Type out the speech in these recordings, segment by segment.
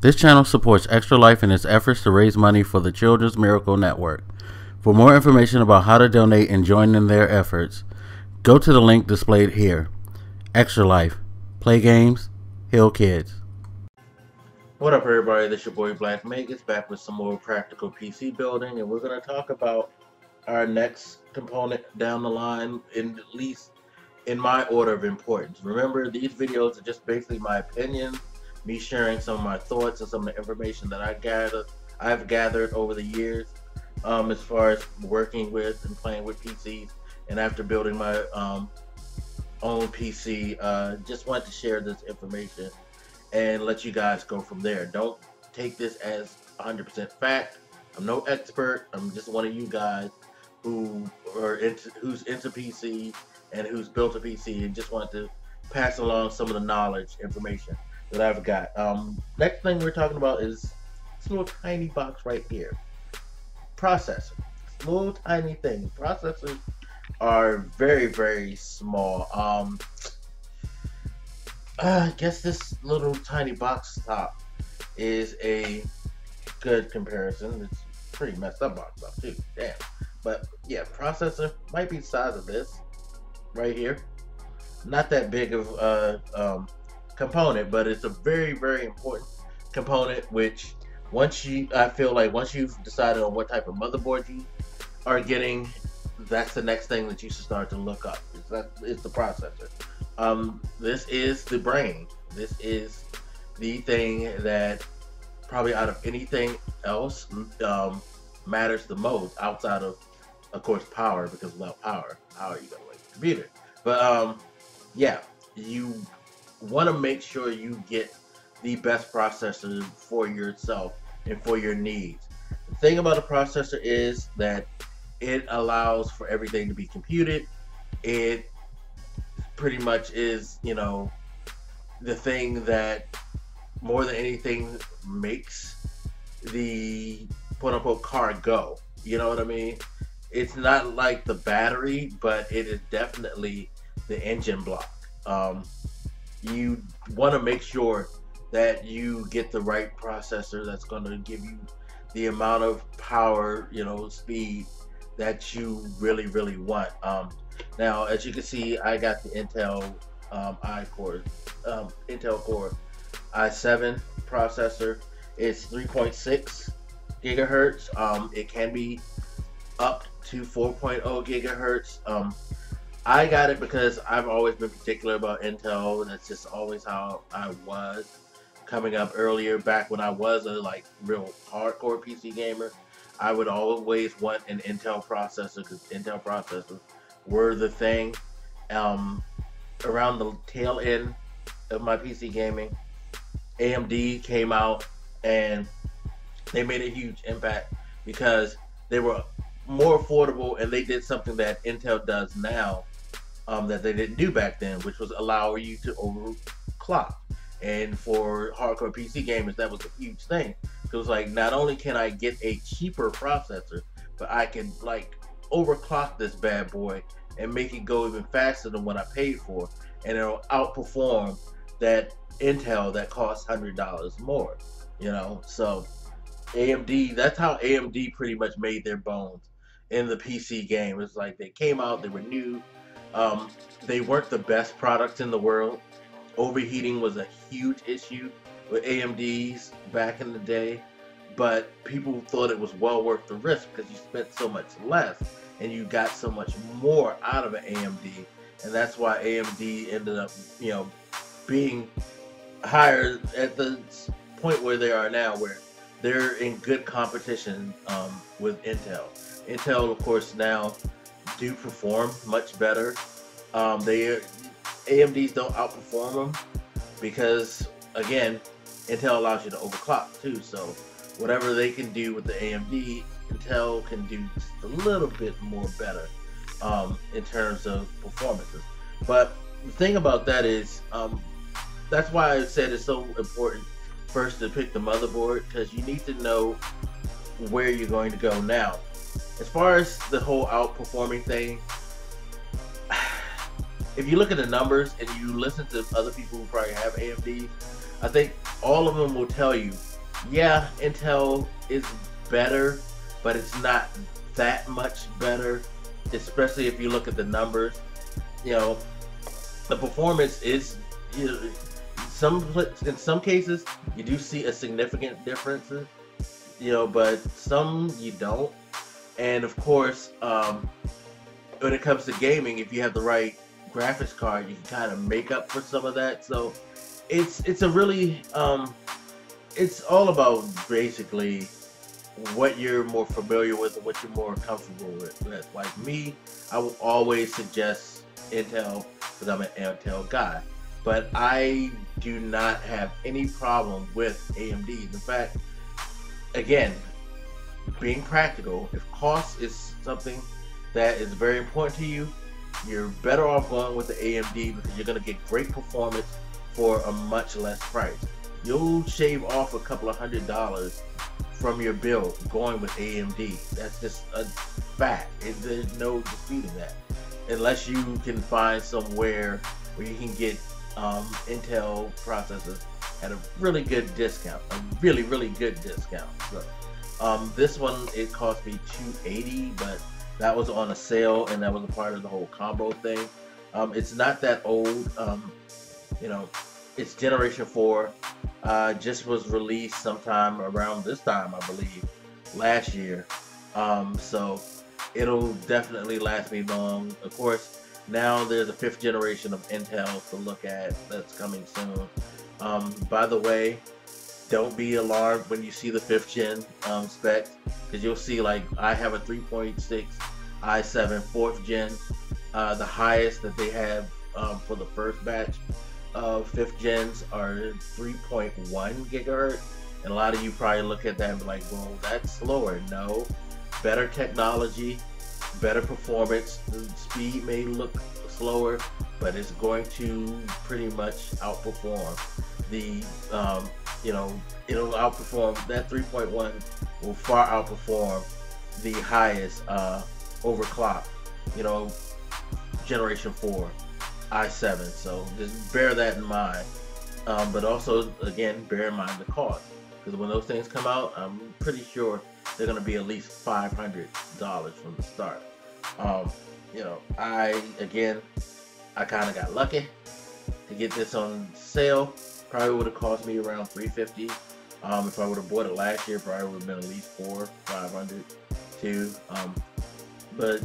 This channel supports Extra Life in its efforts to raise money for the Children's Miracle Network. For more information about how to donate and join in their efforts, go to the link displayed here. Extra Life. Play games, heal kids. What up, everybody? This is your boy Black Magus back with some more practical PC building, and we're going to talk about our next component down the line, at least in my order of importance. Remember, these videos are just basically my opinion, me sharing some of my thoughts and some of the information that I've gathered over the years, as far as working with and playing with PCs, and after building my own PC. Just wanted to share this information and let you guys go from there. Don't take this as 100% fact. I'm no expert. I'm just one of you guys who's into PC and who's built a PC and just want to pass along some of the knowledge, information that I've got. Next thing we're talking about is this little tiny box right here. Processor. This little tiny thing. Processors are very, very small. I guess this little tiny box top is a good comparison. It's a pretty messed up box top too. Damn. But yeah, processor might be the size of this right here. Not that big of a component, but it's a very, very important component, which I feel like once you've decided on what type of motherboard you are getting, that's the next thing that you should start to look up. It's the processor. This is the brain. This is the thing that probably out of anything else matters the most, outside of course, power, because without power, how are you gonna like the computer? But yeah, you want to make sure you get the best processor for yourself and for your needs. The thing about a processor is that it allows for everything to be computed. It pretty much is, you know, the thing that more than anything makes the quote-unquote car go. You know what I mean? It's not like the battery, but it is definitely the engine block. You want to make sure that you get the right processor that's going to give you the amount of power, you know, speed that you really, really want. Now, as you can see, I got the Intel Intel Core i7 processor. It's 3.6 gigahertz. It can be up to 4.0 gigahertz. I got it because I've always been particular about Intel. That's just always how I was coming up earlier. Back when I was a real hardcore PC gamer, I would always want an Intel processor because Intel processors were the thing. Around the tail end of my PC gaming, AMD came out and they made a huge impact because they were more affordable, and they did something that Intel does now that they didn't do back then, which was allow you to overclock. And for hardcore PC gamers, that was a huge thing. It was like, not only can I get a cheaper processor, but I can overclock this bad boy and make it go even faster than what I paid for, and it'll outperform that Intel that costs $100 more. You know, so AMD, that's how AMD pretty much made their bones in the PC game. It's like they came out, they were new, they weren't the best products in the world. Overheating was a huge issue with AMDs back in the day, but people thought it was well worth the risk because you spent so much less and you got so much more out of an AMD, and that's why AMD ended up, you know, being higher at the point where they are now, where they're in good competition with Intel. Intel, of course, now do perform much better. AMDs don't outperform them because, again, Intel allows you to overclock too. So whatever they can do with the AMD, Intel can do just a little bit more better in terms of performances. But the thing about that is, that's why I said it's so important first to pick the motherboard, because you need to know where you're going to go. Now, as far as the whole outperforming thing, if you look at the numbers and you listen to other people who probably have AMD, I think all of them will tell you Yeah, Intel is better, but it's not that much better, especially if you look at the numbers. You know, the performance is, you know, in some cases you do see a significant difference, you know, but some you don't. And of course, when it comes to gaming, if you have the right graphics card, you can kind of make up for some of that. So it's a really it's all about basically what you're more familiar with and what you're more comfortable with. Like me, I will always suggest Intel because I'm an Intel guy. But I do not have any problem with AMDs. In fact, again, being practical, if cost is something that is very important to you, you're better off going with the AMD because you're going to get great performance for a much less price. You'll shave off a couple of $100 from your bill going with AMD. That's just a fact. There's no disputing that. Unless you can find somewhere where you can get Intel processors at a really good discount, a really good discount. So, this one, it cost me $280, but that was on a sale and that was a part of the whole combo thing. It's not that old. You know, it's Generation 4. Just was released sometime around this time, I believe, last year. So it'll definitely last me long. Of course, now there's a 5th generation of Intel to look at that's coming soon. By the way, don't be alarmed when you see the 5th gen specs, because you'll see, like, I have a 3.6 i7 4th gen. The highest that they have for the first batch of 5th gens are 3.1 gigahertz. And a lot of you probably look at that and be like, well, that's slower. No, better technology, better performance. The speed may look slower, but it's going to pretty much outperform the, you know, it'll outperform that 3.1 will far outperform the highest overclock, you know, Generation 4 i7. So just bear that in mind. But also, again, bear in mind the cost, because when those things come out, I'm pretty sure they're going to be at least $500 from the start. You know, I kind of got lucky to get this on sale. Probably would have cost me around $350. If I would have bought it last year, probably would have been at least $400-500 too. But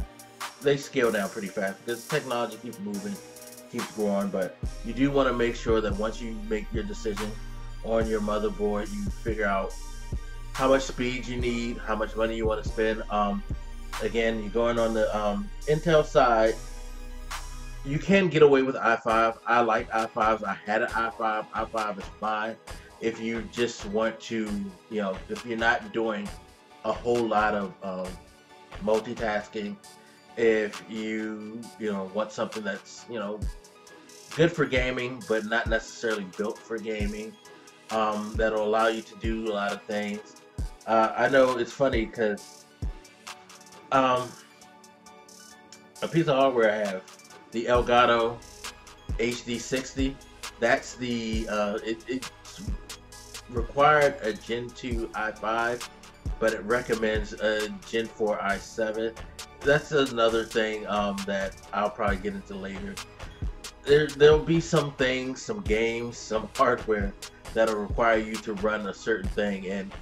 they scale down pretty fast because technology keeps moving, keeps growing. But you do want to make sure that once you make your decision on your motherboard, you figure out how much speed you need, how much money you want to spend. Again, you're going on the Intel side, you can get away with i5. I like i5s. I had an i5. i5 is fine if you just want to, you know, if you're not doing a whole lot of multitasking, if you know, want something that's, you know, good for gaming but not necessarily built for gaming, that'll allow you to do a lot of things. I know it's funny because a piece of hardware I have, the Elgato HD60, that's the it's required a Gen 2 i5, but it recommends a Gen 4 i7. That's another thing that I'll probably get into later. There'll be some things, some games, some hardware that'll require you to run a certain thing, and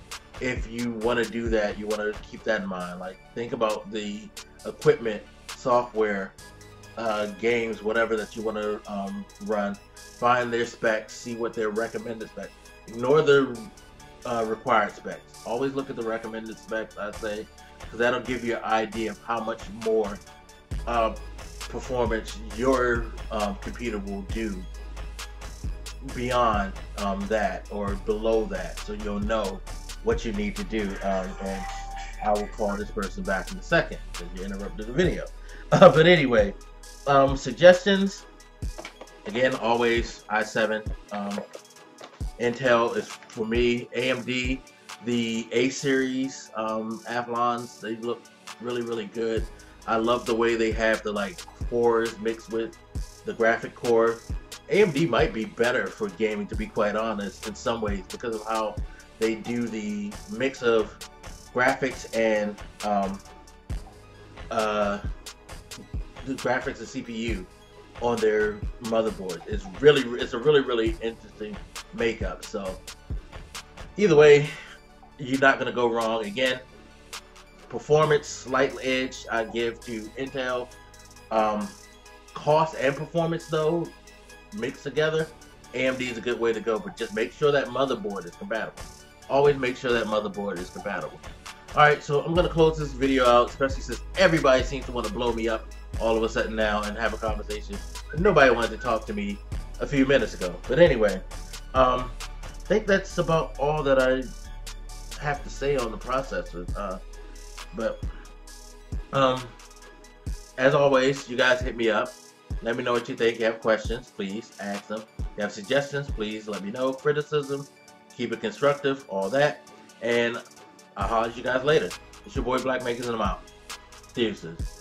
if you want to do that, you want to keep that in mind. Like, think about the equipment, software, games, whatever that you want to run. Find their specs, see what their recommended specs. Ignore the required specs. Always look at the recommended specs, I say, because that'll give you an idea of how much more performance your computer will do beyond that or below that, so you'll know what you need to do. And I will call this person back in a second because you interrupted the video. But anyway, suggestions, again, always i7. Intel is for me. AMD, the A series Athlons, they look really good. I love the way they have the like cores mixed with the graphic core. AMD might be better for gaming, to be quite honest, in some ways, because of how they do the mix of graphics and the graphics and CPU on their motherboard. It's a really interesting makeup. So either way, you're not gonna go wrong. Again, performance slight edge I give to Intel. Cost and performance though mixed together, AMD is a good way to go. But just make sure that motherboard is compatible. Always make sure that motherboard is compatible. Alright, so I'm going to close this video out, especially since everybody seems to want to blow me up all of a sudden now and have a conversation. Nobody wanted to talk to me a few minutes ago. But anyway, I think that's about all that I have to say on the processor. As always, you guys hit me up. Let me know what you think. If you have questions, please ask them. If you have suggestions, please let me know. Criticism, keep it constructive, all that. And I'll holler at you guys later. It's your boy Black Makers, and I'm out. Deuces.